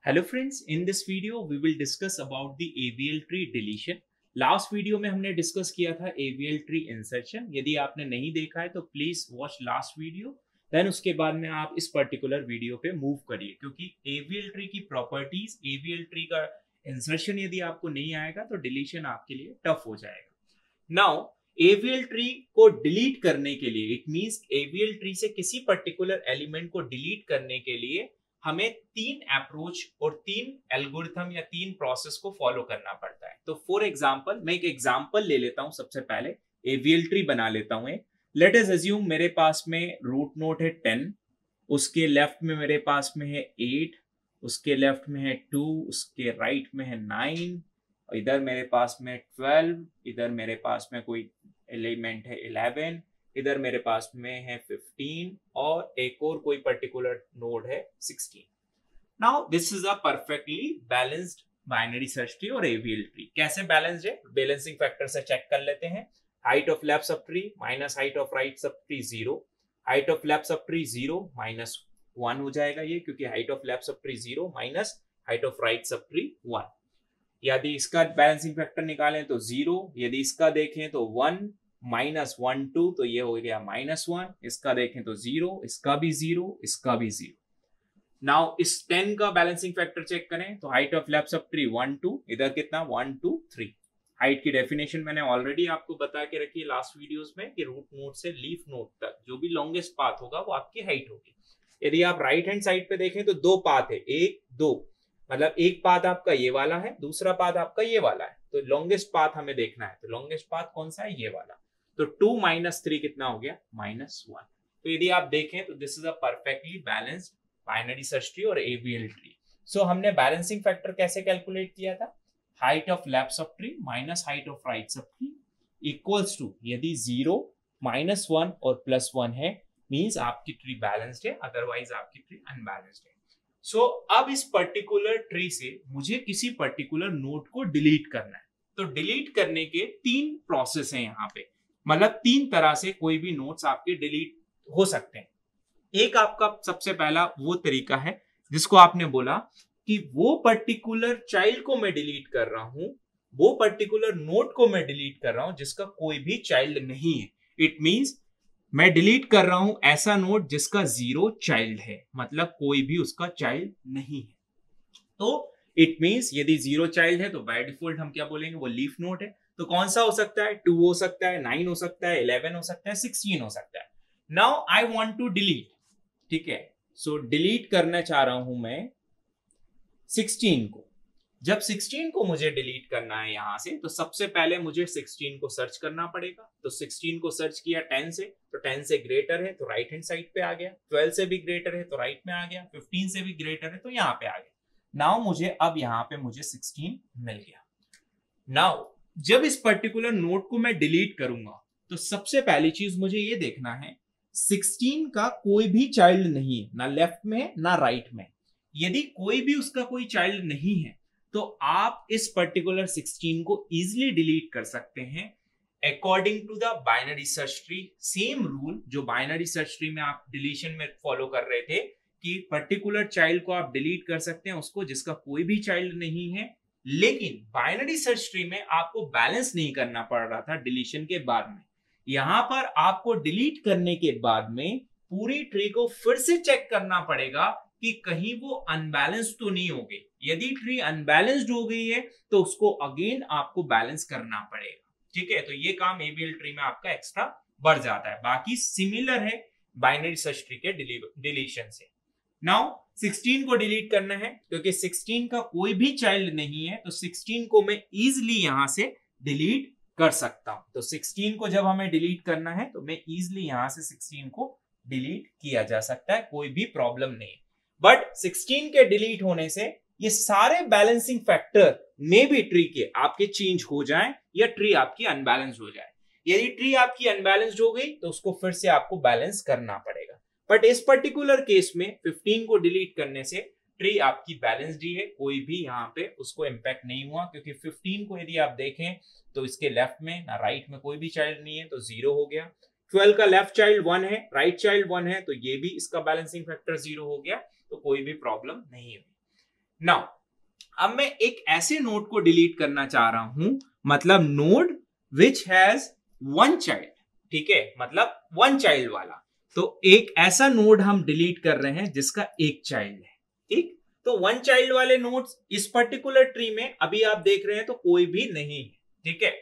Hello friends, in this video we will discuss about the AVL tree deletion. Last video में हमने discuss किया था AVL tree insertion. यदि आपने नहीं देखा है तो please watch last video, then उसके बाद में आप इस पर्टिकुलर वीडियो पे मूव करिए, क्योंकि AVL ट्री की प्रॉपर्टीज, AVL ट्री का इंसर्शन यदि आपको नहीं आएगा तो डिलीशन आपके लिए टफ हो जाएगा। नाउ AVL ट्री को डिलीट करने के लिए, इट मींस AVL ट्री से किसी पर्टिकुलर एलिमेंट को डिलीट करने के लिए हमें तीन अप्रोच और तीन एल्गोरिथम या तीन प्रोसेस को फॉलो करना पड़ता है। तो फॉर एग्जांपल मैं एक एग्जांपल ले लेता हूं। सबसे पहले AVL ट्री बना लेता हूं। लेट अस अज्यूम मेरे पास में रूट नोड है 10, उसके लेफ्ट में मेरे पास में है 8, उसके लेफ्ट में है 2, उसके राइट में है 9, इधर मेरे पास में 12, इधर मेरे पास में कोई एलिमेंट है 11, इधर मेरे पास में है 15 और एक और कोई पर्टिकुलर नोड है 16। Now this is a perfectly balanced binary search tree और AVL ट्री। कैसे बैलेंस्ड है? बैलेंसिंग फैक्टर से चेक कर लेते हैं। Height of left subtree minus height of right sub tree 0, height of left sub tree 0 minus 1 हो जाएगा ये, क्योंकि height of left sub tree 0 minus height of right sub tree 1। यदि इसका बैलेंसिंग फैक्टर निकालें तो 0, यदि इसका देखें तो 1 माइनस 1 2, तो ये हो गया -1। इसका देखें तो 0, इसका भी 0, इसका भी 0। नाउ इस 10 का बैलेंसिंग फैक्टर चेक करें तो height of left sub tree 1 2, इधर कितना 1 2 3। हाइट की डेफिनेशन मैंने ऑलरेडी आपको बता के रखी है लास्ट वीडियोस में कि रूट नोड से लीफ नोड तक जो भी लॉन्गेस्ट पाथ होगा वो आपकी हाइट होगी। यदि आप राइट हैंड साइड पे देखें तो दो पाथ है, 1 2, मतलब एक पाथ आपका ये वाला है, दूसरा पाथ आपका ये वाला है। तो लॉन्गेस्ट पाथ हमें देखना है, तो लॉन्गेस्ट पाथ कौन सा है? ये वाला। तो 2 माइनस 3 कितना हो गया? -1। तो यदि आप देखें तो this is a perfectly balanced binary search tree और AVL ट्री। सो हमने बैलेंसिंग फैक्टर कैसे कैलकुलेट किया था? Height of left subtree minus height of right subtree equals to, यदि 0 -1 और +1 है मींस आपकी ट्री बैलेंस्ड है, अदरवाइज आपकी ट्री अनबैलेंस्ड है। सो अब इस पर्टिकुलर ट्री से मुझे किसी पर्टिकुलर नोड को डिलीट करना है। तो डिलीट करने के तीन प्रोसेस हैं यहाँ पे, मतलब तीन तरह से कोई भी नोड्स आपके डिलीट हो सकते हैं। एक आपका सबसे पहला वो तरीका है जिसको आपने बोला कि वो पर्टिकुलर चाइल्ड को मैं डिलीट कर रहा हूं, वो पर्टिकुलर नोड को मैं डिलीट कर रहा हूं जिसका कोई भी चाइल्ड नहीं है। इट मींस मैं डिलीट कर रहा हूं ऐसा नोड जिसका 0 चाइल्ड है, मतलब कोई भी उसका चाइल्ड नहीं है। तो इट मींस यदि 0 चाइल्ड है तो बाय डिफॉल्ट हम क्या बोलेंगे? वो लीफ नोड है। तो कौन सा हो सकता है? 2 हो सकता है, 9 हो सकता है, 11 हो सकता है, 16 हो सकता है। Now I want to delete, ठीक है। सो डिलीट करना चाह रहा हूं मैं 16 को। जब 16 को मुझे डिलीट करना है यहां से, तो सबसे पहले मुझे 16 को सर्च करना पड़ेगा। तो 16 को सर्च किया 10 से, तो 10 से ग्रेटर है तो राइट हैंड साइड पे आ गया, 12 से भी ग्रेटर है तो राइट में आ गया, 15 से भी ग्रेटर है तो यहाँ पे आ गया। नाउ मुझे अब यहाँ पे मुझे 16 मिल गया। नाउ जब इस पर्टिकुलर नोड को मैं डिलीट करूंगा तो सबसे पहली चीज मुझे ये देखना है 16 का कोई भी चाइल्ड नहीं है, ना लेफ्ट में ना राइट में। यदि कोई भी उसका कोई चाइल्ड नहीं है तो आप इस पर्टिकुलर 16 को इजिली डिलीट कर सकते हैं according to the binary search tree. Same rule जो बाइनरी सर्च ट्री में आप डिलीशन में फॉलो कर रहे थे कि पर्टिकुलर चाइल्ड को आप डिलीट कर सकते हैं उसको जिसका कोई भी चाइल्ड नहीं है। लेकिन बाइनरी सर्च ट्री में आपको बैलेंस नहीं करना पड़ रहा था डिलीशन के बाद में। यहां पर आपको डिलीट करने के बाद में पूरी ट्री को फिर से चेक करना पड़ेगा कि कहीं वो अनबैलेंस तो नहीं हो गई। यदि ट्री अनबैलेंस्ड हो गई है तो उसको अगेन आपको बैलेंस करना पड़ेगा, ठीक है। तो ये काम AVL ट्री में आपका एक्स्ट्रा बढ़ जाता है। बाकी सिमिलर है बाइनरी सर्च ट्री के डिलीशन से। नाउ 16 को डिलीट करना है क्योंकि 16 का कोई भी चाइल्ड नहीं है, तो 16 को मैं इजिली यहां से डिलीट कर सकता हूं। तो 16 को जब हमें डिलीट करना है तो मैं इजिली यहां से 16 को डिलीट किया जा सकता है, कोई भी प्रॉब्लम नहीं। बट 16 के डिलीट होने से ये सारे बैलेंसिंग फैक्टर में भी ट्री के आपके चेंज हो जाएं या ट्री आपकी अनबैलेंस्ड हो जाए। यदि ट्री आपकी अनबैलेंस्ड हो गई तो उसको फिर से आपको बैलेंस करना पड़ेगा। बट इस पर्टिकुलर केस में 15 को डिलीट करने से ट्री आपकी बैलेंस्ड ही है, कोई भी यहाँ पे उसको इंपैक्ट नहीं हुआ, क्योंकि 15 को यदि आप देखें तो इसके लेफ्ट में ना राइट में कोई भी चाइल्ड नहीं है तो 0 हो गया। 12 का लेफ्ट चाइल्ड 1 है, राइट चाइल्ड 1 है, तो ये भी इसका बैलेंसिंग फैक्टर 0 हो गया, तो कोई भी प्रॉब्लम नहीं हुई। नाउ अब मैं एक ऐसे नोड को डिलीट करना चाह रहा हूं, मतलब node which has one child, ठीक है, मतलब वन चाइल्ड वाला। तो एक ऐसा नोड हम डिलीट कर रहे हैं जिसका एक चाइल्ड है, ठीक। तो वन चाइल्ड वाले नोड्स इस पर्टिकुलर ट्री में अभी आप देख रहे हैं तो कोई भी नहीं है, ठीक है।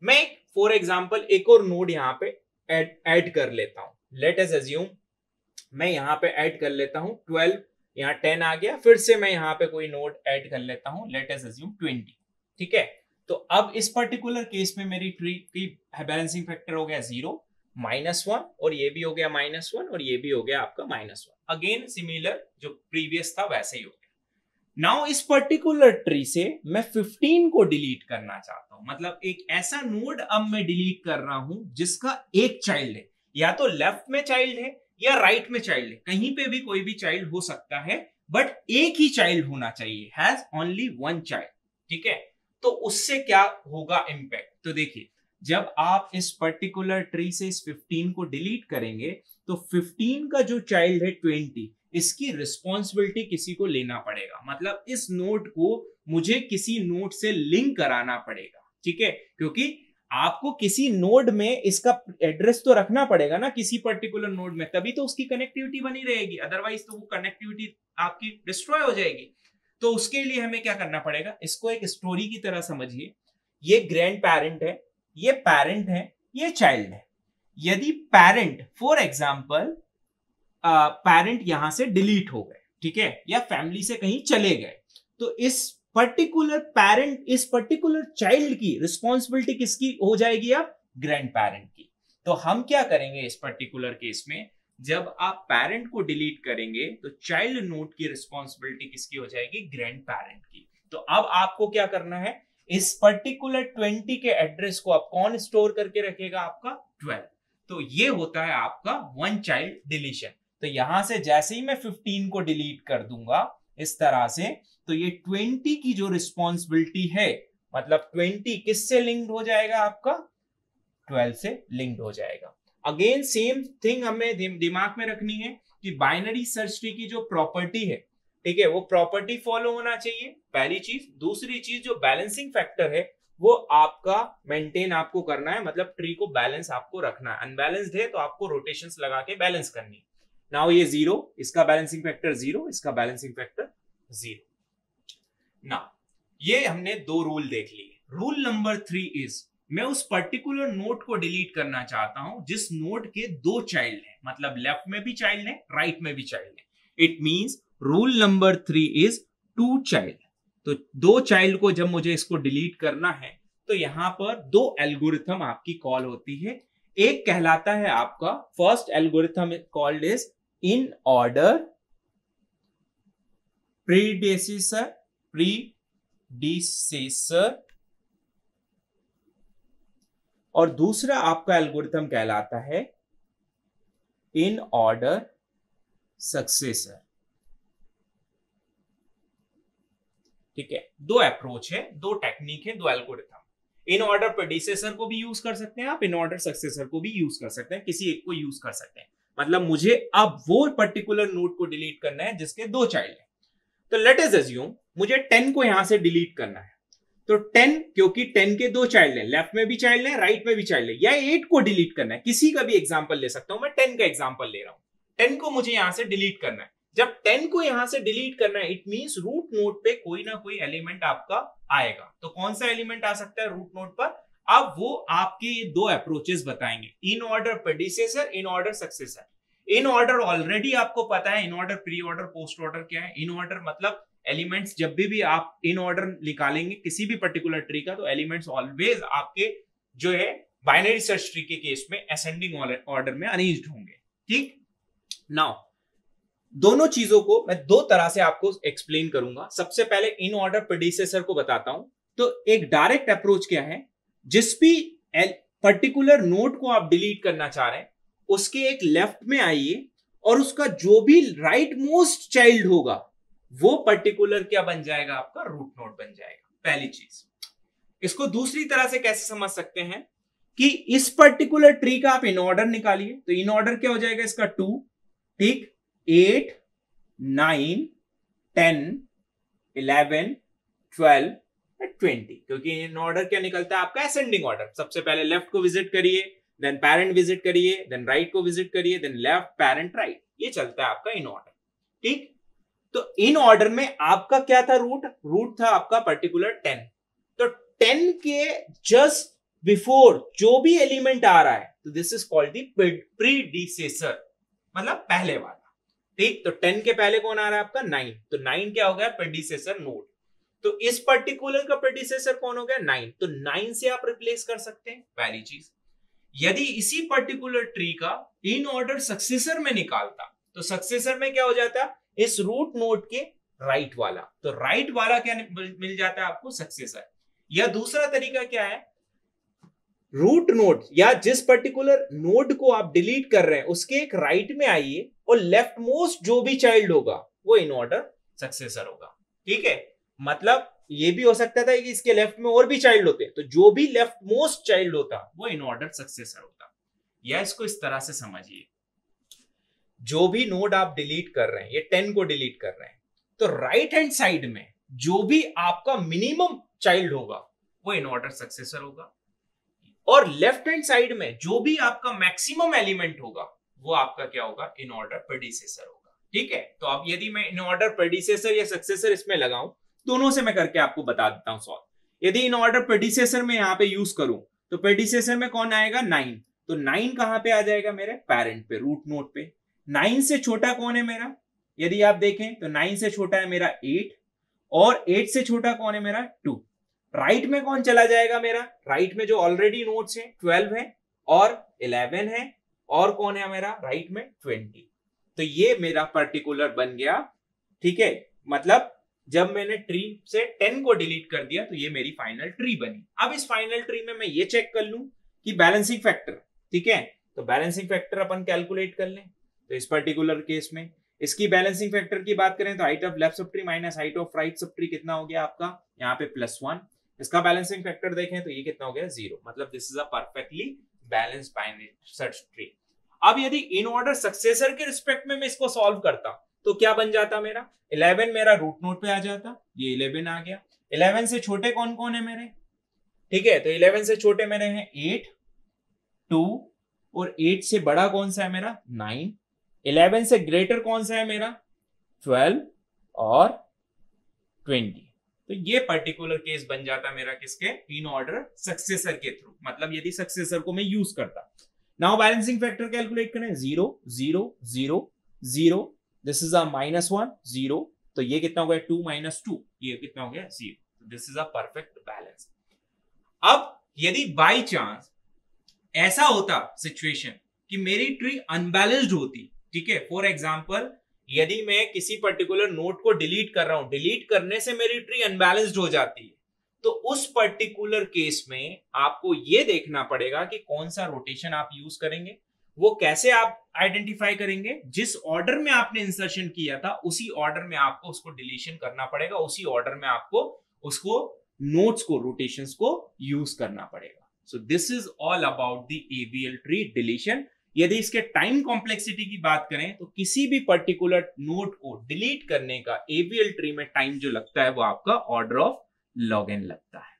मैं फॉर एग्जांपल एक और नोड यहां पे ऐड कर लेता हूं। लेट अस अज्यूम मैं यहां पे ऐड कर लेता हूं 12, यहाँ 10 आ गया, फिर से मैं यहाँ पे कोई नोड ऐड कर लेता हूं, लेट अस अज्यूम 20, ठीक है। तो अब इस पर्टिकुलर केस में मेरी ट्री की बैलेंसिंग फैक्टर हो गया 0, -1, और ये भी हो गया -1, और ये भी हो गया आपका -1। अगेन सिमिलर जो प्रीवियस था वैसे ही हो गया। नाउ इस पर्टिकुलर ट्री से मैं 15 को डिलीट करना चाहता हूं, मतलब एक ऐसा नोड अब मैं डिलीट कर रहा हूं जिसका एक चाइल्ड है, या तो लेफ्ट में चाइल्ड है या राइट में चाइल्ड है, कहीं पे भी कोई भी चाइल्ड हो सकता है, बट एक ही चाइल्ड होना चाहिए, हैज ओनली वन चाइल्ड, ठीक है। तो उससे क्या होगा इंपैक्ट, तो देखिए जब आप इस पर्टिकुलर ट्री से इस 15 को डिलीट करेंगे तो 15 का जो चाइल्ड है 20, इसकी रिस्पॉन्सिबिलिटी किसी को लेना पड़ेगा, मतलब इस नोड को मुझे किसी नोड से लिंक कराना पड़ेगा, ठीक है, क्योंकि आपको किसी नोड में इसका एड्रेस तो रखना पड़ेगा ना, किसी पर्टिकुलर नोड में, तभी तो उसकी कनेक्टिविटी बनी रहेगी, अदरवाइज तो वो कनेक्टिविटी आपकी डिस्ट्रॉय हो जाएगी। तो उसके लिए हमें क्या करना पड़ेगा, इसको एक स्टोरी की तरह समझिए। ये ग्रैंड पेरेंट है, ये पेरेंट है, ये चाइल्ड है। यदि पेरेंट फॉर एग्जाम्पल पेरेंट यहां से डिलीट हो गए, ठीक है, या फैमिली से कहीं चले गए, तो इस पर्टिकुलर पेरेंट, इस पर्टिकुलर चाइल्ड की रिस्पॉन्सिबिलिटी किसकी हो जाएगी, अब ग्रैंड पेरेंट की। तो हम क्या करेंगे इस पर्टिकुलर केस में, जब आप पेरेंट को डिलीट करेंगे तो चाइल्ड नोड की रिस्पॉन्सिबिलिटी किसकी हो जाएगी, ग्रैंड पेरेंट की। तो अब आपको क्या करना है, इस पर्टिकुलर 20 के एड्रेस को आप कौन स्टोर करके रखेगा, आपका 12। तो ये होता है आपका वन चाइल्ड डिलीशन। तो यहां से जैसे ही मैं 15 को डिलीट कर दूंगा इस तरह से, तो ये 20 की जो रिस्पॉन्सिबिलिटी है, मतलब 20 किससे लिंक्ड हो जाएगा, आपका 12 से लिंक्ड हो जाएगा। अगेन सेम थिंग हमें दिमाग में रखनी है कि बाइनरी सर्च ट्री की जो प्रॉपर्टी है, ठीक है, वो प्रॉपर्टी फॉलो होना चाहिए, पहली चीज। दूसरी चीज जो बैलेंसिंग फैक्टर है वो आपका मेंटेन आपको करना है, मतलब ट्री को बैलेंस आपको रखना है। अनबैलेंस्ड है तो आपको रोटेशंस लगा के बैलेंस करनी है। नाउ ये 0, इसका बैलेंसिंग फैक्टर 0, इसका बैलेंसिंग फैक्टर 0। नाउ ये हमने दो रूल देख लिए। रूल नंबर 3 इज, मैं उस पर्टिकुलर नोड को डिलीट करना चाहता हूं जिस नोड के दो चाइल्ड हैं, मतलब लेफ्ट में भी चाइल्ड है, राइट में भी चाइल्ड है। It means rule number 3 is 2 child. तो दो चाइल्ड को जब मुझे इसको डिलीट करना है तो यहां पर दो एल्गोरिथम आपकी कॉल होती है। एक कहलाता है आपका first algorithm called is in order predecessor, और दूसरा आपका एल्गोरिथम कहलाता है इन ऑर्डर सक्सेसर, ठीक है। दो अप्रोच है, दो टेक्निक है, दो एल्गोरिथम। इन ऑर्डर प्रीडिसेसर को भी यूज कर सकते हैं आप, इन ऑर्डर सक्सेसर को भी यूज कर सकते हैं, किसी एक को यूज कर सकते हैं। मतलब मुझे अब वो पर्टिकुलर नोड को डिलीट करना है जिसके दो चाइल्ड है। तो लेट अस अज्यूम मुझे 10 को यहां से डिलीट करना है। तो 10, क्योंकि 10 के दो चाइल्ड हैं, लेफ्ट में भी चाइल्ड है, राइट में भी चाइल्ड है, या 8 को डिलीट करना है, किसी का भी एग्जांपल ले सकता हूं मैं, 10 का एग्जांपल ले रहा हूं। 10 को मुझे यहां से डिलीट करना है। जब 10 को यहां से डिलीट करना है, इट मींस रूट नोड पे कोई ना कोई एलिमेंट आपका आएगा। तो कौन सा एलिमेंट आ सकता है रूट नोड पर, अब वो आपके ये दो अप्रोचेस बताएंगे, in order predecessor, in order successor. In order already आपको पता है, in order, pre order, post order क्या है। इन ऑर्डर मतलब एलिमेंट्स जब भी आप इन ऑर्डर निकालेंगे किसी भी पर्टिकुलर ट्री का, तो एलिमेंट्स ऑलवेज आपके जो है बाइनरी सर्च ट्री के केस में असेंडिंग ऑर्डर में अरेंज्ड होंगे, ठीक। नाउ दोनों चीजों को मैं दो तरह से आपको एक्सप्लेन करूंगा। सबसे पहले इन ऑर्डर प्रीडिसेसर को बताता हूं। तो एक डायरेक्ट अप्रोच क्या है, जिस भी पर्टिकुलर नोड को आप डिलीट करना चाह रहे हैं उसके एक लेफ्ट में आइए और उसका जो भी राइट मोस्ट चाइल्ड होगा वो पर्टिकुलर क्या बन जाएगा, आपका रूट नोड बन जाएगा, पहली चीज। इसको दूसरी तरह से कैसे समझ सकते हैं कि इस पर्टिकुलर ट्री का आप इन ऑर्डर निकालिए, तो इन ऑर्डर क्या हो जाएगा इसका 2, ठीक, 8, 9, 10, 11, 12, 20, क्योंकि इन ऑर्डर क्या निकलता है आपका असेंडिंग ऑर्डर। सबसे पहले लेफ्ट को विजिट करिए, देन पैरेंट विजिट करिए, देन राइट को विजिट करिए, देन लेफ्ट पैरेंट राइट, ये चलता है आपका इन ऑर्डर। ठीक, तो इन ऑर्डर में आपका क्या था, रूट था आपका पर्टिकुलर 10। तो 10 के जस्ट बिफोर जो भी एलिमेंट आ रहा है, तो this is called the predecessor, मतलब पहले वाला। ठीक, तो 10 के पहले कौन आ रहा है आपका 9, तो 9 क्या हो गया, प्रीडिसेसर नोड। तो इस पर्टिकुलर का प्रीडिसेसर कौन हो गया, 9, तो 9 से आप रिप्लेस कर सकते हैं। पहली चीज, यदि इसी पर्टिकुलर ट्री का इन ऑर्डर सक्सेसर में निकालता, तो सक्सेसर में क्या हो जाता, इस रूट नोड के राइट वाला, तो राइट वाला क्या मिल जाता है आपको, सक्सेसर। या दूसरा तरीका क्या है, रूट नोड या जिस पर्टिकुलर नोड को आप डिलीट कर रहे हैं उसके एक राइट में आइए और लेफ्ट मोस्ट जो भी चाइल्ड होगा वो इन ऑर्डर सक्सेसर होगा। ठीक है, मतलब ये भी हो सकता था कि इसके लेफ्ट में और भी चाइल्ड होते, तो जो भी लेफ्ट मोस्ट चाइल्ड होता वो इन ऑर्डर सक्सेसर होता। या इसको इस तरह से समझिए, जो भी नोड आप डिलीट कर रहे हैं, ये 10 को डिलीट कर रहे हैं, तो राइट हैंड साइड में जो भी आपका मिनिमम चाइल्ड होगा वो इन ऑर्डर सक्सेसर होगा, और लेफ्ट हैंड साइड में जो भी आपका मैक्सिमम एलिमेंट होगा वो आपका क्या होगा, इन ऑर्डर प्रीडिसेसर होगा। ठीक है, तो अब यदि मैं इन ऑर्डर प्रीडिसेसर या सक्सेसर इसमें लगाऊं, दोनों से मैं करके आपको बता देता हूं सॉल्व। यदि इन ऑर्डर प्रीडिसेसर में यहां पे यूज करूं, तो प्रीडिसेसर में कौन आएगा, 9, तो 9 कहां पे आ जाएगा, मेरे पेरेंट पे, रूट नोड पे। 9 से छोटा कौन है मेरा, यदि आप देखें तो 9 से छोटा है मेरा 8, और 8 से छोटा कौन है मेरा 2। राइट में कौन चला जाएगा मेरा, राइट में जो ऑलरेडी नोड्स है 12 है और 11 है, और कौन है मेरा राइट में 20। तो ये मेरा पर्टिकुलर बन गया। ठीक है, मतलब जब मैंने ट्री से 10 को डिलीट कर दिया तो ये मेरी फाइनल ट्री बनी। अब इस फाइनल ट्री में मैं ये चेक कर लूं कि बैलेंसिंग फैक्टर, ठीक है, तो बैलेंसिंग फैक्टर अपन कैलकुलेट कर लें। तो इस पर्टिकुलर केस में इसकी बैलेंसिंग फैक्टर की बात करें तो height of left subtree minus height of right sub tree कितना हो गया आपका, यहाँ पे +1। इसका बैलेंसिंग फैक्टर देखें तो ये कितना हो गया, 0, मतलब this is a perfectly balanced binary search tree. अब यदि इन ऑर्डर सक्सेसर के रिस्पेक्ट में मैं इसको सॉल्व करता तो क्या बन जाता मेरा, 11 मेरा रूट नोड पे आ जाता, ये 11 आ गया। 11 से छोटे कौन कौन है मेरे, ठीक है, तो 11 से छोटे मेरे हैं 8, 2, और 8 से बड़ा कौन सा है मेरा 9। 11 से ग्रेटर कौन सा है मेरा 12 और 20। तो ये पर्टिकुलर केस बन जाता मेरा किसके, इन ऑर्डर सक्सेसर के थ्रू, मतलब यदि सक्सेसर को मैं यूज करता। नाउ बैलेंसिंग फैक्टर कैलकुलेट करें, 0 0 0 0, दिस इज अ -1 0, तो ये कितना हो गया 2 - 2, ये कितना हो गया 0, this is a perfect balance. अब यदि बाय चांस ऐसा होता सिचुएशन कि मेरी ट्री अनबैलेंस्ड होती, ठीक है, फॉर एग्जांपल यदि मैं किसी पर्टिकुलर नोड को डिलीट कर रहा हूं, डिलीट करने से मेरी ट्री अनबैलेंस्ड हो जाती है, तो उस पर्टिकुलर केस में आपको यह देखना पड़ेगा कि कौन सा रोटेशन आप यूज करेंगे। वो कैसे आप आइडेंटिफाई करेंगे, जिस ऑर्डर में आपने इंसर्शन किया था उसी ऑर्डर में आपको उसको डिलीशन करना पड़ेगा, उसी ऑर्डर में आपको उसको नोड्स को, रोटेशंस को यूज करना पड़ेगा। So this is all about the AVL tree deletion. यदि इसके टाइम कॉम्प्लेक्सिटी की बात करें तो किसी भी पर्टिकुलर नोड को डिलीट करने का AVL ट्री में टाइम जो लगता है वो आपका ऑर्डर ऑफ log n लगता है।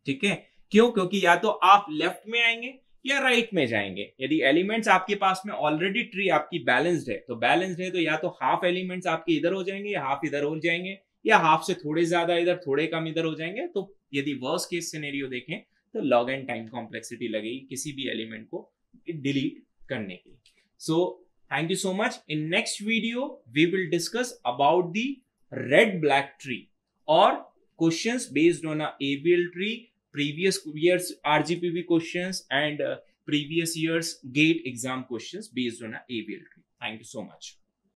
ठीक है, क्यों, क्योंकि या तो आप लेफ्ट में आएंगे या राइट में जाएंगे। यदि एलिमेंट्स आपके पास में ऑलरेडी ट्री आपकी बैलेंस्ड है, तो बैलेंस्ड है तो या तो हाफ एलिमेंट्स आपके इधर हो जाएंगे या हाफ इधर हो जाएंगे, या हाफ से थोड़े ज्यादा इधर थोड़े कम इधर हो जाएंगे। तो यदि वर्स्ट केस सिनेरियो देखें तो log n टाइम कॉम्प्लेक्सिटी लगेगी किसी भी एलिमेंट को डिलीट करने के लिए। So thank you so much. In next video we will discuss about the red black tree और questions based on a AVL tree, previous years RGPV questions and previous years GATE exam questions based on a AVL tree. Thank you so much.